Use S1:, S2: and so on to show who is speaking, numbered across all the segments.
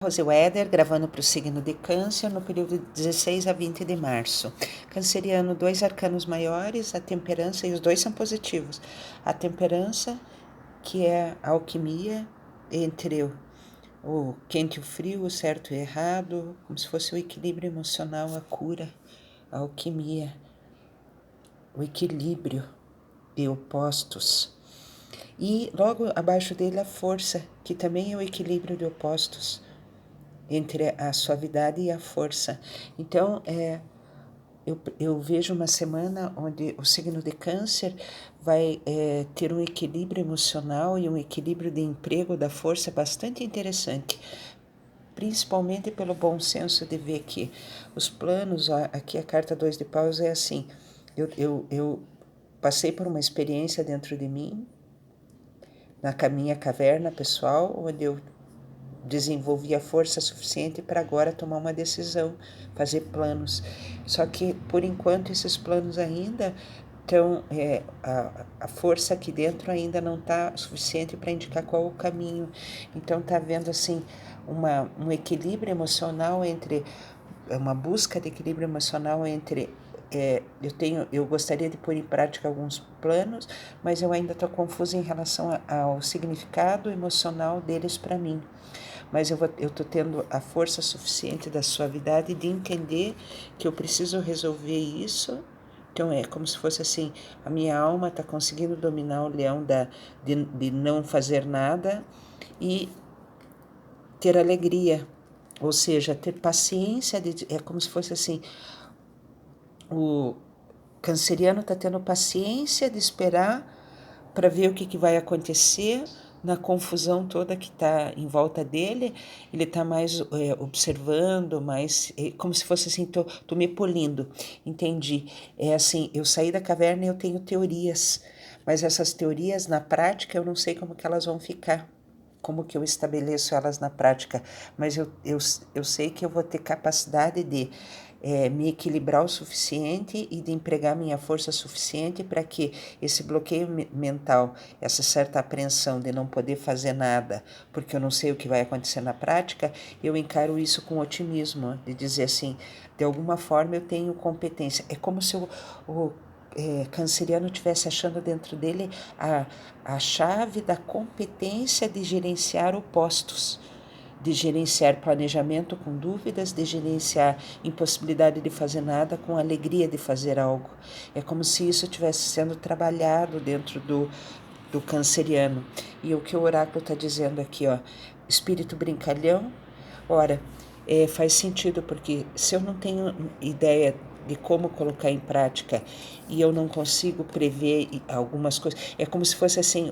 S1: Rose Weather, gravando para o signo de Câncer no período de 16 a 20 de março. Canceriano, 2 arcanos maiores, a temperança, e os dois são positivos. A temperança, que é a alquimia entre o quente e o frio, o certo e o errado, como se fosse o equilíbrio emocional, a cura, a alquimia, o equilíbrio de opostos. E logo abaixo dele a força, que também é o equilíbrio de opostos entre a suavidade e a força. Então, eu vejo uma semana onde o signo de Câncer vai ter um equilíbrio emocional e um equilíbrio de emprego da força bastante interessante, principalmente pelo bom senso de ver que os planos, aqui a carta 2 de paus é assim, eu passei por uma experiência dentro de mim, na minha caverna pessoal, onde eu desenvolvi a força suficiente para agora tomar uma decisão, fazer planos. Só que, por enquanto, esses planos ainda estão, a força aqui dentro ainda não está suficiente para indicar qual o caminho. Então, está havendo, assim, um equilíbrio emocional entre, uma busca de equilíbrio emocional entre eu gostaria de pôr em prática alguns planos, mas eu ainda estou confusa em relação ao significado emocional deles para mim. Mas eu estou tendo a força suficiente da suavidade de entender que eu preciso resolver isso. Então é como se fosse assim, a minha alma está conseguindo dominar o leão de não fazer nada e ter alegria, ou seja, ter paciência, é como se fosse assim, o canceriano está tendo paciência de esperar para ver o que vai acontecer na confusão toda que está em volta dele. Ele está mais observando, mais como se fosse assim, tô me polindo. Entendi. É assim, eu saí da caverna e eu tenho teorias, mas essas teorias na prática eu não sei como que elas vão ficar. Como que eu estabeleço elas na prática, mas eu sei que eu vou ter capacidade de me equilibrar o suficiente e de empregar minha força suficiente para que esse bloqueio mental, essa certa apreensão de não poder fazer nada, porque eu não sei o que vai acontecer na prática, eu encaro isso com otimismo, de dizer assim, de alguma forma eu tenho competência. É como se o canceriano estivesse achando dentro dele a chave da competência de gerenciar opostos, de gerenciar planejamento com dúvidas, de gerenciar impossibilidade de fazer nada com alegria de fazer algo. É como se isso estivesse sendo trabalhado dentro do canceriano. E o que o oráculo está dizendo aqui, ó, espírito brincalhão, ora, faz sentido, porque se eu não tenho ideia de como colocar em prática e eu não consigo prever algumas coisas, é como se fosse assim,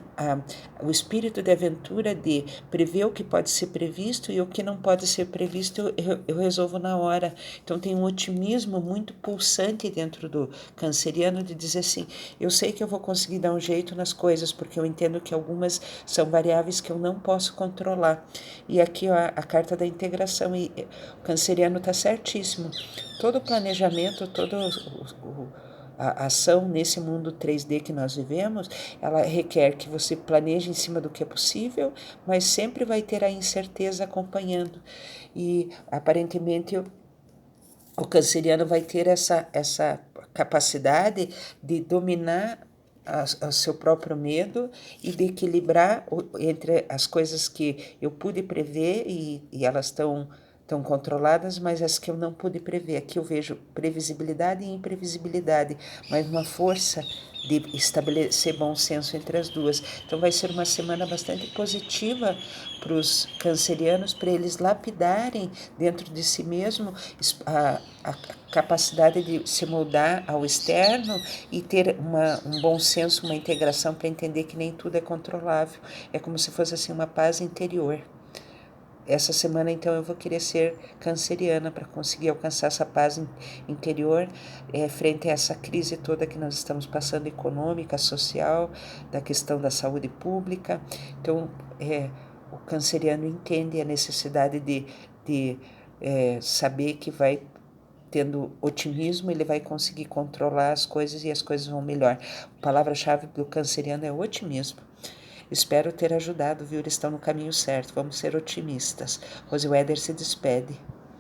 S1: o espírito de aventura de prever o que pode ser previsto e o que não pode ser previsto eu resolvo na hora. Então tem um otimismo muito pulsante dentro do canceriano de dizer assim, eu sei que eu vou conseguir dar um jeito nas coisas, porque eu entendo que algumas são variáveis que eu não posso controlar. E aqui ó, a carta da integração, e o canceriano está certíssimo. Todo o planejamento, toda a ação nesse mundo 3D que nós vivemos, ela requer que você planeje em cima do que é possível, mas sempre vai ter a incerteza acompanhando. E aparentemente o canceriano vai ter essa capacidade de dominar o seu próprio medo e de equilibrar entre as coisas que eu pude prever e elas estão controladas, mas as que eu não pude prever. Aqui eu vejo previsibilidade e imprevisibilidade, mas uma força de estabelecer bom senso entre as duas. Então vai ser uma semana bastante positiva para os cancerianos, para eles lapidarem dentro de si mesmo a capacidade de se moldar ao externo e ter um bom senso, uma integração para entender que nem tudo é controlável. É como se fosse assim uma paz interior. Essa semana, então, eu vou querer ser canceriana para conseguir alcançar essa paz interior frente a essa crise toda que nós estamos passando, econômica, social, da questão da saúde pública. Então, o canceriano entende a necessidade de saber que vai tendo otimismo, ele vai conseguir controlar as coisas e as coisas vão melhor. A palavra-chave do canceriano é otimismo. Espero ter ajudado, viu? Eles estão no caminho certo. Vamos ser otimistas. Roseweder se despede.